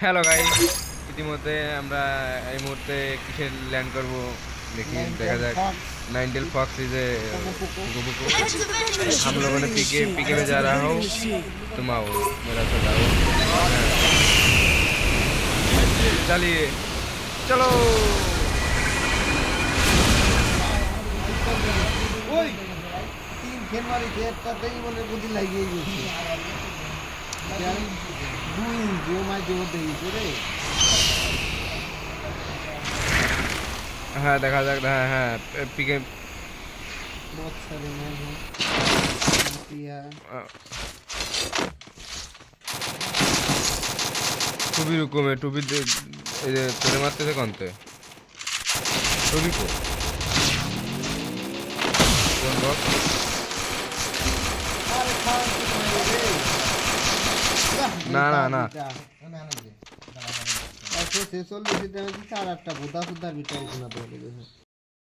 Hello guys, ইতিমধ্যে আমরা এই মুহূর্তে কিসে ল্যান্ড করব देखी देखा जाए। Nine-tail fox is a बुकु। हम लोगों ने पीके में जा रहा हूँ, तुम आओ मेरा साथ आओ। चलिए चलो। ओए तीन खेल मारी थे একটা দেই বলে বুদ্ধি লাগিয়ে গেছে यार দুই যে মাই জোর দেইছে রে। हाँ देखा जाए। हाँ हाँ पीके बहुत सारे मैच हैं पिया टूबी रुको मैं टूबी तेरे मारते थे कौन थे टूबी को कौन बॉक्स अरे खान ना ना ना ऐसे से सोल दिस टाइम की 4-8টা বোদা সুদার ভিতরে শোনা পড়ে গেছে।